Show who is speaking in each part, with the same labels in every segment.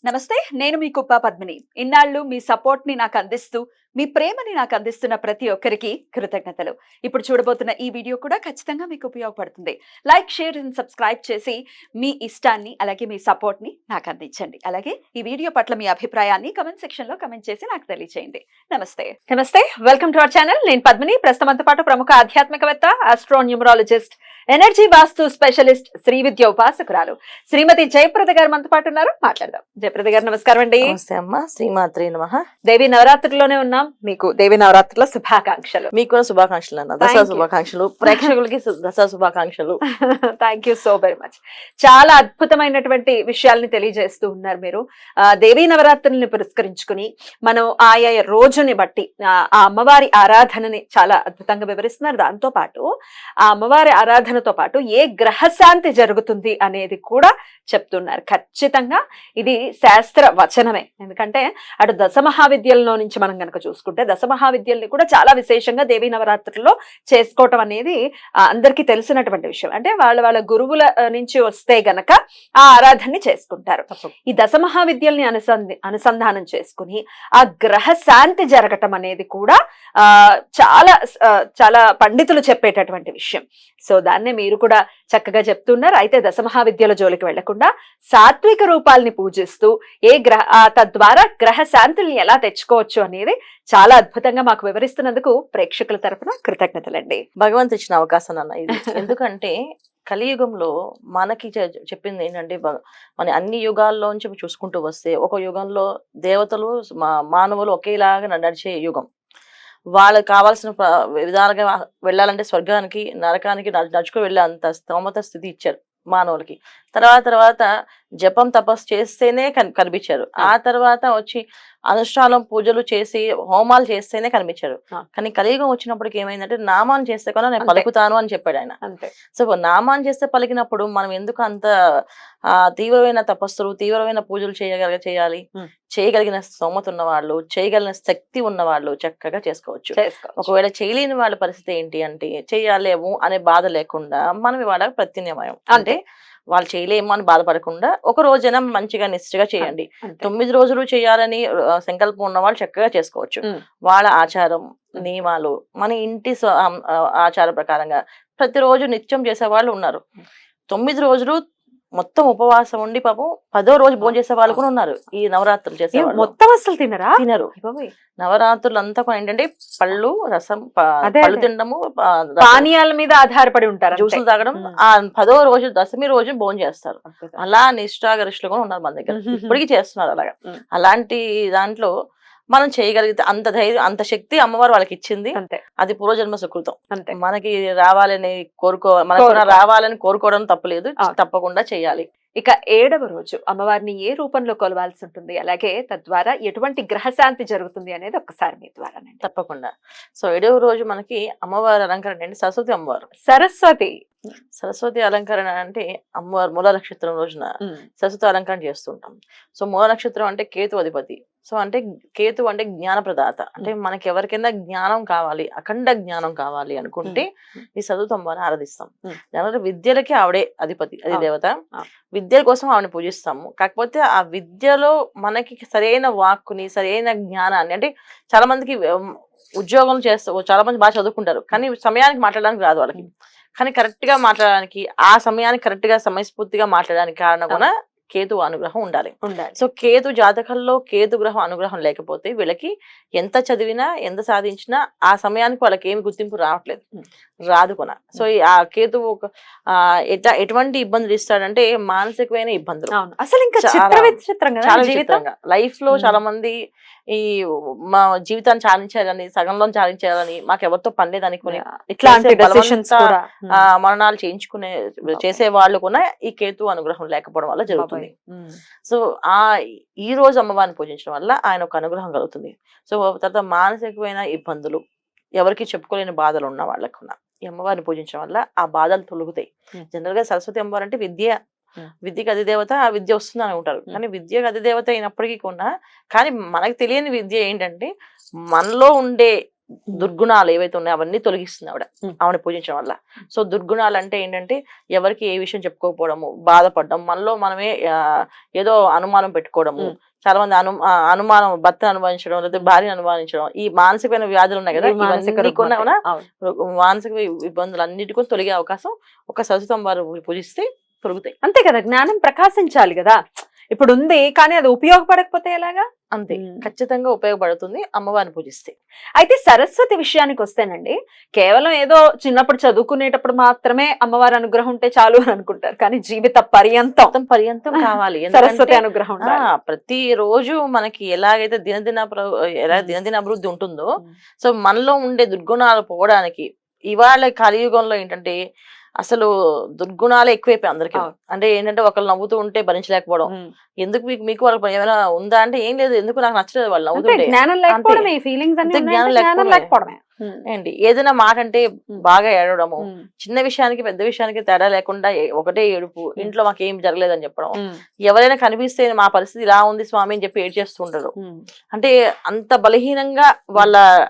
Speaker 1: నమస్తే. నేను మీ కుప్ప పద్మిని. ఇన్నాళ్ళు మీ సపోర్ట్‌ని నాకందిస్తూ, మీ ప్రేమని నాకందిస్తున్న ప్రతి ఒక్కరికి కృతజ్ఞతలు. ఇప్పుడు చూడబోతున్న ఈ వీడియో కూడా ఖచ్చితంగా మీకు ఉపయోగపడుతుంది. లైక్, షేర్ అండ్ సబ్స్క్రైబ్ చేసి మీ ఇష్టాన్ని, అలాగే మీ సపోర్ట్‌ని నాకందించండి. అలాగే ఈ వీడియో పట్ల మీ అభిప్రాయాన్ని కామెంట్ సెక్షన్‌లో కామెంట్ చేసి నాకు తెలియజేయండి. నమస్తే. నమస్తే. Welcome to our channel. నేను పద్మిని. ప్రస్తుతం మనతో పాటు ప్రముఖ ఆధ్యాత్మికవేత్త, ఆస్ట్రో న్యూమరాలజిస్ట్, ఎనర్జీ వాస్తు స్పెషలిస్ట్, శ్రీ విద్య ఉపాసకురాలు శ్రీమతి జయప్రద గారు మనతో పాటు ఉన్నారు. మాట్లాడదాం. జయప్రద గారు నమస్కారం అండి.
Speaker 2: నమస్తే అమ్మ. శ్రీమాత్రే నమః.
Speaker 1: దేవి నవరాత్రిలోనే ఉన్నాం. మీకు దేవి నవరాత్రుల శుభాకాంక్షలు.
Speaker 2: మీకు కూడా శుభాకాంక్షలు అన్న. దసరా శుభాకాంక్షలు. ప్రేక్షకులకి దసరా శుభాకాంక్షలు.
Speaker 1: Thank you so very much. చాలా అద్భుతమైనటువంటి విషయాల్ని తెలియజేస్తూ ఉన్నారు మీరు. దేవీ నవరాత్రుల్ని పురస్కరించుకుని మనం ఆయా రోజుని బట్టి ఆ అమ్మవారి ఆరాధనని చాలా అద్భుతంగా వివరిస్తున్నారు. దాంతో పాటు ఆ అమ్మవారి ఆరాధనతో పాటు ఏ గ్రహశాంతి జరుగుతుంది అనేది కూడా చెప్తున్నారు. ఖచ్చితంగా ఇది శాస్త్ర వచనమే. ఎందుకంటే అటు దశమహావిద్యల్లో నుంచి మనం గనక చూసుకుంటే దశమహావిద్యల్ని కూడా చాలా విశేషంగా దేవీ నవరాత్రుల్లో చేసుకోవటం అనేది అందరికీ తెలిసినటువంటి విషయం. అంటే వాళ్ళ గురువుల నుంచి వస్తే గనక ఆ ఆరాధనని చేసుకుంటారు. ఈ దశమహావిద్యల్ని అనుసంధానం చేసుకుని ఆ గ్రహ శాంతి జరగటం అనేది కూడా చాలా చాలా పండితులు చెప్పేటటువంటి విషయం. సో దాన్నే మీరు కూడా చక్కగా చెప్తున్నారు. అయితే దశమహావిద్యల జోలికి వెళ్లకుండా సాత్విక రూపాల్ని పూజిస్తూ తద్వారా గ్రహ శాంతుల్ని ఎలా తెచ్చుకోవచ్చు అనేది చాలా అద్భుతంగా మాకు వివరిస్తున్నందుకు ప్రేక్షకుల తరపున కృతజ్ఞతలండి.
Speaker 2: భగవంతు ఇచ్చిన అవకాశం అన్న ఇది. ఎందుకంటే కలియుగంలో మనకి చెప్పింది ఏంటంటే మన అన్ని యుగాల్లోంచి చూసుకుంటూ వస్తే ఒక యుగంలో దేవతలు మానవులు ఒకేలాగా నడిచే యుగం. వాళ్ళకి కావాల్సిన విధాలుగా వెళ్ళాలంటే స్వర్గానికి నరకానికి నడుచుకు వెళ్ళే అంత స్తోమత స్థితి ఇచ్చారు మానవులకి. తర్వాత జపం తపస్సు చేస్తేనే కనిపించారు. ఆ తర్వాత వచ్చి అనుష్ఠానం పూజలు చేసి హోమాలు చేస్తేనే కనిపించారు. కానీ కలియుగం వచ్చినప్పటికి ఏమైందంటే నామాన్ని చేస్తే కూడా నేను పలుకుతాను అని చెప్పాడు ఆయన. సో నామాన్ని చేస్తే పలికినప్పుడు మనం ఎందుకు అంత తీవ్రమైన తపస్సులు తీవ్రమైన పూజలు చేయాలి? చేయగలిగిన స్తోమత ఉన్న వాళ్ళు, చేయగలిగిన శక్తి ఉన్న వాళ్ళు చక్కగా చేసుకోవచ్చు. ఒకవేళ చేయలేని వాళ్ళ పరిస్థితి ఏంటి అంటే చెయ్యాలేము అనే బాధ లేకుండా మనం ఇవాళ ప్రత్యామ్నాయం అంటే వాళ్ళు చేయలేము అని బాధపడకుండా ఒక రోజైనా మంచిగా నిష్ఠగా చేయండి. 9 రోజులు చేయాలని సంకల్పం ఉన్న వాళ్ళు చక్కగా చేసుకోవచ్చు. వాళ్ళ ఆచారం నియమాలు మన ఇంటి ఆచార ప్రకారంగా ప్రతిరోజు నిత్యం చేసే వాళ్ళు ఉన్నారు. 9 రోజులు మొత్తం ఉపవాసం ఉండి పాపం 10వ రోజు భోజనం చేసే వాళ్ళు కూడా ఉన్నారు. ఈ నవరాత్రులు చేసే
Speaker 1: మొత్తం అసలు తినరు.
Speaker 2: నవరాత్రులు అంతా కూడా ఏంటంటే పళ్ళు రసం పళ్ళు తినడము
Speaker 1: పానీయాల మీద ఆధారపడి ఉంటారు.
Speaker 2: జ్యూసులు తాగడం. ఆ 10వ రోజు దశమి రోజు భోజనం చేస్తారు. అలా నిష్ఠాగరిష్ఠులు కూడా ఉన్నారు మన దగ్గర. ఇప్పటికీ చేస్తున్నారు అలాగా. అలాంటి దాంట్లో మనం చేయగలిగితే అంత ధైర్యం అంత శక్తి అమ్మవారు వాళ్ళకి ఇచ్చింది. అది పూర్వజన్మ సుకృతం. మనకి రావాలని మనకు రావాలని కోరుకోవడం తప్పులేదు. తప్పకుండా చేయాలి.
Speaker 1: ఇక 7వ రోజు అమ్మవారిని ఏ రూపంలో కొలవాల్సి ఉంటుంది, అలాగే తద్వారా ఎటువంటి గ్రహశాంతి జరుగుతుంది అనేది ఒక్కసారి మీ ద్వారా.
Speaker 2: తప్పకుండా. సో 7వ రోజు మనకి అమ్మవారి అలంకరణ అండి సరస్వతి అమ్మవారు. సరస్వతి అలంకరణ అంటే అమ్మవారు మూల నక్షత్రం రోజున సరస్వతి అలంకరణ చేస్తుంటాం. సో మూల నక్షత్రం అంటే కేతు అధిపతి. సో అంటే కేతు అంటే జ్ఞాన ప్రదాత. అంటే మనకి ఎవరికైనా జ్ఞానం కావాలి, అఖండ జ్ఞానం కావాలి అనుకుంటే ఈ సరస్వతి అమ్మవారిని ఆరాధిస్తాం. దాని విద్యలకి ఆవిడే అధిపతి, అది దేవత. విద్యల కోసం ఆవిడని పూజిస్తాము. కాకపోతే ఆ విద్యలో మనకి సరైన వాక్కుని సరైన జ్ఞానాన్ని అంటే చాలా మందికి ఉద్యోగం చేస్తూ చాలా మంది బాగా చదువుకుంటారు కానీ సమయానికి మాట్లాడడానికి రాదు వాళ్ళకి. కానీ కరెక్ట్ గా మాట్లాడడానికి ఆ సమయానికి కరెక్ట్ గా సమయస్ఫూర్తిగా మాట్లాడడానికి కారణం కూడా కేతు అనుగ్రహం ఉండాలి. సో కేతు జాతకంలో కేతు గ్రహం అనుగ్రహం లేకపోతే వీళ్ళకి ఎంత చదివినా ఎంత సాధించినా ఆ సమయానికి వాళ్ళకి ఏమి గుర్తింపు రాదు కొన. సో ఆ కేతు ఎటువంటి ఇబ్బందులు ఇస్తాడంటే మానసికమైన ఇబ్బందులు.
Speaker 1: అసలు ఇంకా
Speaker 2: చాలా విచిత్రంగా లైఫ్ లో చాలా మంది ఈ మా జీవితాన్ని చాలించాలని సగంలో చాలించాలని మాకు ఎవరితో పని అనుకుని మరణాలు చేసే వాళ్ళు కూడా ఈ కేతు అనుగ్రహం లేకపోవడం వల్ల జరుగుతుంది. సో ఈ రోజు అమ్మవారిని పూజించడం వల్ల ఆయన ఒక అనుగ్రహం కలుగుతుంది. సో తర్వాత మానసికమైన ఇబ్బందులు ఎవరికి చెప్పుకోలేని బాధలు ఉన్న వాళ్ళకు ఈ అమ్మవారిని పూజించడం వల్ల ఆ బాధలు తొలుగుతాయి. జనరల్ గా సరస్వతి అమ్మవారు అంటే విద్యకి అధిదేవత, ఆ విద్య వస్తుంది అని ఉంటారు. కానీ విద్యకు అధిదేవత అయినప్పటికీ కూడా కానీ మనకు తెలియని విద్య ఏంటంటే మనలో ఉండే దుర్గుణాలు ఏవైతే ఉన్నాయో అవన్నీ తొలగిస్తుంది
Speaker 1: Hmm.
Speaker 2: ఆవిడ పూజించడం వల్ల. సో దుర్గుణాలు అంటే ఏంటంటే ఎవరికి ఏ విషయం చెప్పుకోకపోవడము, బాధపడడం, మనలో మనమే ఏదో అనుమానం పెట్టుకోవడము, చాలా మంది అనుమానం, భర్తను అనుమానించడం, లేదా భార్యను అనుమానించడం, ఈ మానసికమైన వ్యాధులు ఉన్నాయి కదా, ఇవన్నీ కూడా మానసిక ఇబ్బందులు అన్నిటికీ తొలగే అవకాశం ఒక సరస్వతి వారు పూజిస్తే తొలుగుతాయి.
Speaker 1: అంతే కదా, జ్ఞానం ప్రకాశించాలి కదా. ఇప్పుడు ఉంది కానీ అది ఉపయోగపడకపోతే ఎలాగా?
Speaker 2: అంతే, ఖచ్చితంగా ఉపయోగపడుతుంది అమ్మవారిని పూజిస్తే.
Speaker 1: అయితే సరస్వతి విషయానికి వస్తేనండి, కేవలం ఏదో చిన్నప్పుడు చదువుకునేటప్పుడు మాత్రమే అమ్మవారి అనుగ్రహం ఉంటే చాలు అని అనుకుంటారు, కానీ జీవిత పర్యంతం
Speaker 2: కావాలి
Speaker 1: సరస్వతి అనుగ్రహం.
Speaker 2: ప్రతి రోజు మనకి ఎలాగైతే దినదిన అభివృద్ధి ఉంటుందో, సో మనలో ఉండే దుర్గుణాలు పోవడానికి ఇవాళ కలియుగంలో ఏంటంటే అసలు దుర్గుణాలే ఎక్కువైపోయి అందరికి. అంటే ఏంటంటే ఒకళ్ళు నవ్వుతూ ఉంటే భరించలేకపోవడం, ఎందుకు మీకు వాళ్ళకి ఏమైనా ఉందా అంటే ఏం లేదు, ఎందుకు నాకు నచ్చలేదు వాళ్ళు నవ్వుతుంటే,
Speaker 1: జ్ఞానం లేకపోవడమే
Speaker 2: ఏంటి ఏదైనా మాట అంటే బాగా ఏడవడము, చిన్న విషయానికి పెద్ద విషయానికి తేడా లేకుండా ఒకటే ఏడుపు, ఇంట్లో మాకు ఏం జరగలేదని చెప్పడం, ఎవరైనా కనిపిస్తే మా పరిస్థితి ఇలా ఉంది స్వామి అని చెప్పి ఏడ్చేస్తుంటారు. అంటే అంత బలహీనంగా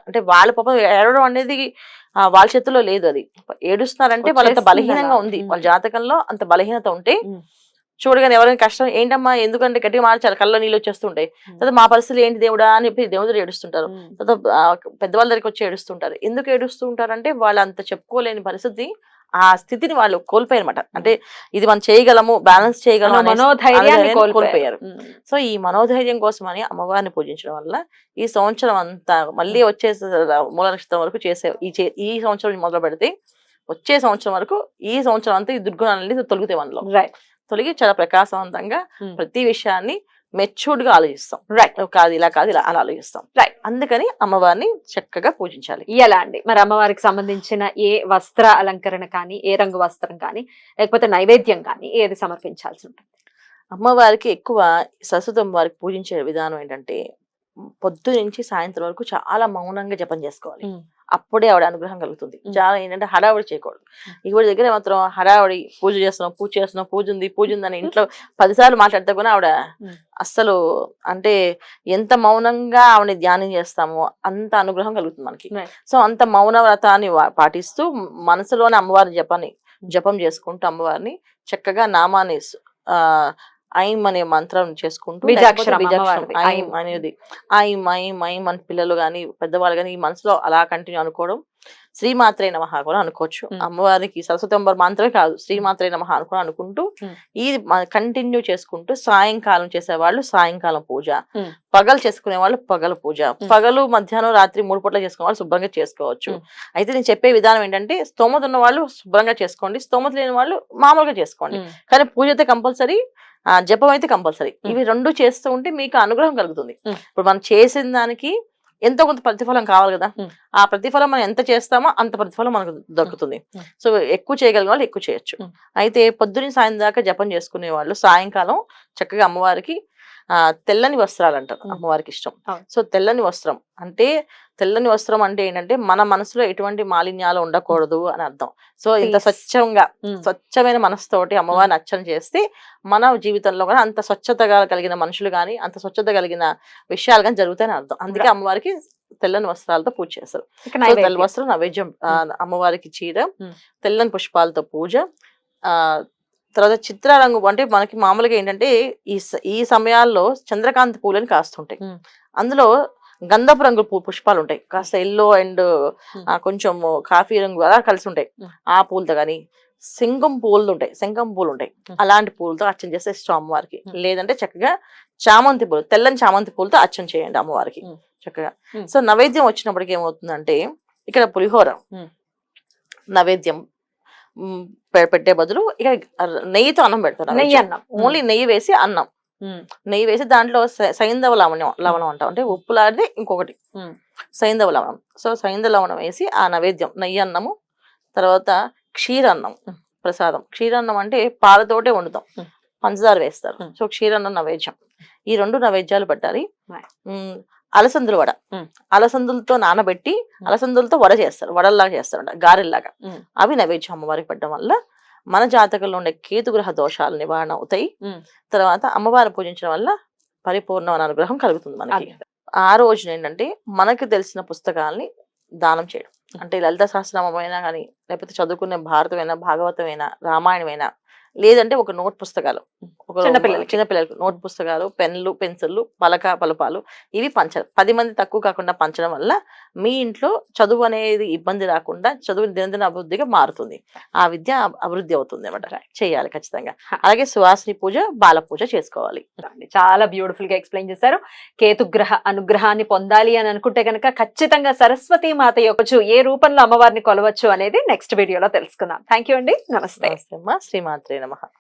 Speaker 2: అంటే వాళ్ళ పాపం ఏడవడం అనేది వాళ్ళ చేతిలో లేదు, అది ఏడుస్తున్నారంటే వాళ్ళంత బలహీనంగా ఉంది, వాళ్ళ జాతకంలో అంత బలహీనత ఉంటే చూడగానే ఎవరైనా కష్టం ఏంటమ్మా ఎందుకంటే గట్టిగా మార్చాలి, కళ్ళలో నీళ్ళు వచ్చేస్తుంటాయి, తర్వాత మా పరిస్థితులు ఏంటి దేవుడా అని చెప్పి దేవుడు ఏడుస్తుంటారు, తర్వాత పెద్దవాళ్ళ దగ్గరికి వచ్చి ఏడుస్తుంటారు. ఎందుకు ఏడుస్తూ ఉంటారంటే వాళ్ళు అంత చెప్పుకోలేని పరిస్థితి, ఆ స్థితిని వాళ్ళు కోల్పోయారన్నమాట. అంటే ఇది మనం చేయగలము, బ్యాలెన్స్ చేయగలము మనోధైర్యాన్ని కోల్పోయారు. సో ఈ మనోధైర్యం కోసమని అమ్మవారిని పూజించడం వల్ల ఈ సంవత్సరం అంతా మళ్ళీ వచ్చే మూల నక్షత్రం వరకు ఈ సంవత్సరం మొదలు పెడితే వచ్చే సంవత్సరం వరకు ఈ సంవత్సరం అంతా ఈ దుర్గుణాలన్నీ తొలుగుతాయి మనలో. తొలగి చాలా ప్రకాశవంతంగా ప్రతి విషయాన్ని మెచ్యూర్డ్ గా ఆలోచిస్తాం. కాదు ఇలా అలా ఆలోచిస్తాం. అందుకని అమ్మవారిని చక్కగా పూజించాలి.
Speaker 1: ఎలా అండి మరి అమ్మవారికి సంబంధించిన ఏ వస్త్ర అలంకరణ కానీ, ఏ రంగు వస్త్రం కానీ, లేకపోతే నైవేద్యం కానీ ఏది సమర్పించాల్సి ఉంటుంది?
Speaker 2: అమ్మవారికి ఎక్కువ సరస్వతి అమ్మవారికి పూజించే విధానం ఏంటంటే పొద్దు నుంచి సాయంత్రం వరకు చాలా మౌనంగా జపం చేసుకోవాలి. అప్పుడే ఆవిడ అనుగ్రహం కలుగుతుంది. చాలా ఏంటంటే హడావుడి చేయకూడదు. ఈవిడ దగ్గర మాత్రం హడావుడి పూజ చేస్తున్నాం, పూజ ఉంది అని ఇంట్లో 10 సార్లు మాట్లాడితే కూడా ఆవిడ అస్సలు అంటే ఎంత మౌనంగా ఆవిడని ధ్యానం చేస్తామో అంత అనుగ్రహం కలుగుతుంది మనకి. సో అంత మౌన వ్రతాన్ని పాటిస్తూ మనసులోనే అమ్మవారి జపం చేసుకుంటూ అమ్మవారిని చక్కగా నామాన్ని ఐం అనే మంత్రం చేసుకుంటూ ఐం అనేది ఐం ఐం ఐం మన పిల్లలు గాని పెద్దవాళ్ళు గాని ఈ మనసులో అలా కంటిన్యూ అనుకోవడం. శ్రీమాత్రే నమః కూడా అనుకోవచ్చు. అమ్మవారికి సరస్వతి అమ్మవారి మంత్రమే కాదు, శ్రీమాత్రే నమః అనుకుంటూ ఇది కంటిన్యూ చేసుకుంటూ సాయంకాలం చేసేవాళ్ళు సాయంకాలం పూజ, పగలు చేసుకునే వాళ్ళు పగల పూజ, పగలు మధ్యాహ్నం రాత్రి 3 పూటలు చేసుకునే వాళ్ళు శుభ్రంగా చేసుకోవచ్చు. అయితే నేను చెప్పే విధానం ఏంటంటే స్తోమత ఉన్న వాళ్ళు శుభ్రంగా చేసుకోండి, స్తోమత లేని వాళ్ళు మామూలుగా చేసుకోండి, కానీ పూజ అయితే కంపల్సరీ, జపం అయితే కంపల్సరీ. ఇవి 2 చేస్తూ ఉంటే మీకు అనుగ్రహం కలుగుతుంది. ఇప్పుడు మనం చేసిన దానికి ఎంతో కొంత ప్రతిఫలం కావాలి కదా, ఆ ప్రతిఫలం మనం ఎంత చేస్తామో అంత ప్రతిఫలం మనకు దక్కుతుంది. సో ఎక్కువ చేయగలిగిన వాళ్ళు ఎక్కువ చేయొచ్చు. అయితే పొద్దున్న సాయం దాకా జపం చేసుకునే వాళ్ళు సాయంకాలం చక్కగా అమ్మవారికి తెల్లని వస్త్రాలు అంటారు, అమ్మవారికి ఇష్టం. సో తెల్లని వస్త్రం అంటే ఏంటంటే మన మనసులో ఎటువంటి మాలిన్యాలు ఉండకూడదు అని అర్థం. సో ఇంత స్వచ్ఛమైన మనసుతోటి అమ్మవారిని అర్చన చేస్తే మన జీవితంలో కూడా అంత స్వచ్ఛతగా కలిగిన మనుషులు గాని అంత స్వచ్ఛత కలిగిన విషయాలు కానీ జరుగుతాయని అర్థం. అందుకే అమ్మవారికి తెల్లని వస్త్రాలతో పూజ చేస్తారు. తెల్ల వస్త్రం నైవేద్యం, అమ్మవారికి చీర, తెల్లని పుష్పాలతో పూజ, తర్వాత చిత్రరంగు అంటే మనకి మామూలుగా ఏంటంటే ఈ సమయాల్లో చంద్రకాంతి పూలని కాస్తుంటాయి, అందులో గంధపు రంగు పుష్పాలు ఉంటాయి, కాస్త ఎల్లో అండ్ కొంచెం కాఫీ రంగు అలా కలిసి ఉంటాయి. ఆ పూలతో కానీ శంఖం పూలు ఉంటాయి, అలాంటి పూలతో అర్చన చేస్తే ఇష్టం అమ్మవారికి. లేదంటే చక్కగా చామంతి పూలు, తెల్లని చామంతి పూలతో అర్చన చేయండి అమ్మవారికి చక్కగా. సో నైవేద్యం వచ్చినప్పటికి ఏమవుతుందంటే ఇక్కడ పులిహోర నైవేద్యం పెట్టే బదులు ఇక నెయ్యితో అన్నం పెడతారు. ఓన్లీ నెయ్యి వేసి అన్నం, నెయ్యి వేసి దాంట్లో సైంధవ లవణం అంటాం, అంటే ఉప్పు లాంటిది ఇంకొకటి సైంధవ లవణం. సో సైంధవ లవణం వేసి ఆ నైవేద్యం నెయ్యి అన్నము, తర్వాత క్షీరన్నం ప్రసాదం. క్షీరన్నం అంటే పాలతోటే వండుతాం, పంచదార వేస్తారు. సో క్షీరన్నం నైవేద్యం. ఈ 2 నైవేద్యాలు పెట్టాలి. అలసందులు వడ, అలసందులతో నానబెట్టి అలసందులతో వడ చేస్తారు, వడల్లాగా చేస్తారు, గారెల్లాగా. అవి నైవేద్యం అమ్మవారికి పెట్టడం వల్ల మన జాతకంలో ఉండే కేతుగ్రహ దోషాలు నివారణ అవుతాయి. తర్వాత అమ్మవారిని పూజించడం వల్ల పరిపూర్ణమైన అనుగ్రహం కలుగుతుంది మనకి. ఆ రోజున ఏంటంటే మనకి తెలిసిన పుస్తకాలని దానం చేయడం. అంటే లలిత సహస్రనామం అయినా కానీ, లేకపోతే చదువుకునే భారతమైనా, భాగవతమైనా, రామాయణమైనా, లేదంటే ఒక నోట్ పుస్తకాలు, చిన్నపిల్లలకి నోట్ పుస్తకాలు, పెన్లు, పెన్సిళ్ళు, పలపాలు ఇవి పంచాలి. 10 మంది తక్కువ కాకుండా పంచడం వల్ల మీ ఇంట్లో చదువు అనేది ఇబ్బంది రాకుండా చదువు దినదిన అభివృద్ధిగా మారుతుంది. ఆ విద్య అభివృద్ధి అవుతుంది అన్నమాట. చేయాలి ఖచ్చితంగా. అలాగే సువాసిని పూజ, బాల పూజ చేసుకోవాలి.
Speaker 1: చాలా బ్యూటిఫుల్ గా ఎక్స్ప్లెయిన్ చేశారు. కేతుగ్రహ అనుగ్రహాన్ని పొందాలి అని అనుకుంటే కనుక ఖచ్చితంగా సరస్వతి మాత యొక్క ఏ రూపంలో అమ్మవారిని కొలవచ్చు అనేది నెక్స్ట్ వీడియోలో తెలుసుకుందాం. థ్యాంక్ యూ అండి. నమస్తే.
Speaker 2: శ్రీమాత్రే నమః.